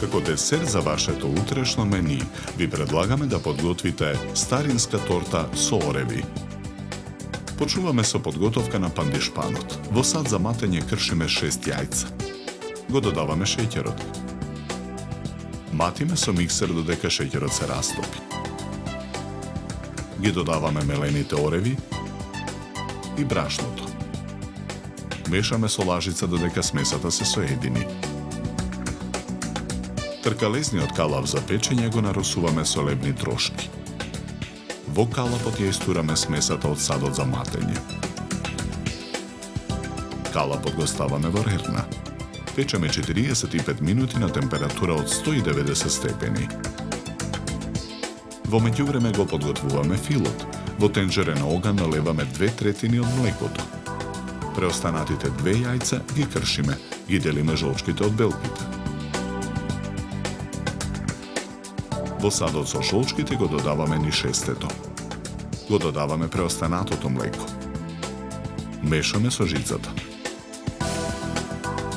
Како десерт за вашето утрешно мени, ви предлагаме да подготвите старинска торта со ореви. Почнуваме со подготовка на пандишпанот. Во сад за матење кршиме 6 јајца. Го додаваме шеќерот. Матиме со миксер додека шеќерот се растопи. Ги додаваме мелените ореви и брашното. Мешаме со лажица додека смесата се соедини. Тркалезниот калап за печење го нарусуваме со лебни трошки. Во калапот ја истураме смесата од садот за матење. Калапот го ставаме во рерна. Печеме 45 минути на температура од 190 степени. Во меѓувреме го подготвуваме филот. Во тенџере на оган налеваме 2/3 од млекото. Преостанатите 2 јајца ги кршиме, ги делиме жолчките од белките. Во садот со жолчките го додаваме ни шестето. Го додаваме преостанатото млеко. Мешаме со жицата.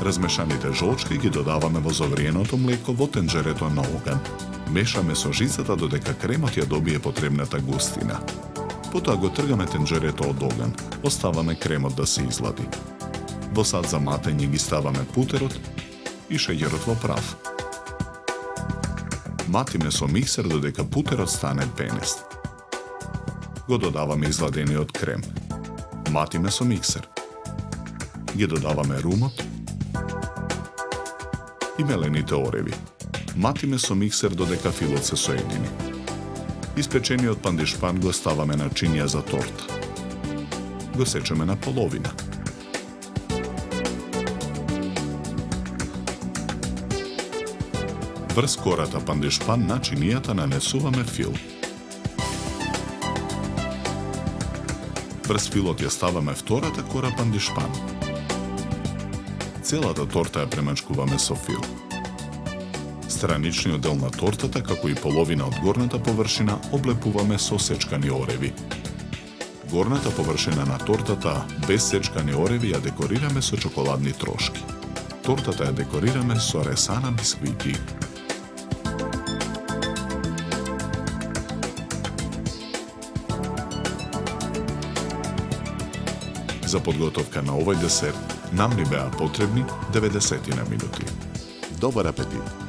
Размешаните жолчки ги додаваме во зовриеното млеко во тенџерето на оган. Мешаме со жицата додека кремот ја добие потребната густина. Потоа го тргаме тенџерето од оган, оставаме кремот да се излади. Во сад за матење ги ставаме путерот и шеќерот во прав. Матиме со миксер додека путерот стане пенест. Го додаваме изладениот крем. Матиме со миксер. Ги додаваме румот и мелените ореви. Матиме со миксер додека филот се соедини. Испечениот пандишпан го ставаме на чинија за торта. Го сечеме на половина. Врз кората пандишпан на чинијата нанесуваме фил. Врз филот ја ставаме втората кора пандишпан. Целата торта ја премачкуваме со фил. Страничниот дел на тортата, како и половина од горната површина, облепуваме со сечкани ореви. Горната површина на тортата без сечкани ореви ја декорираме со чоколадни трошки. Тортата ја декорираме со ресана бисквити. За подготовка на овој десерт нам ни беа потребни 90 минути. Добар апетит!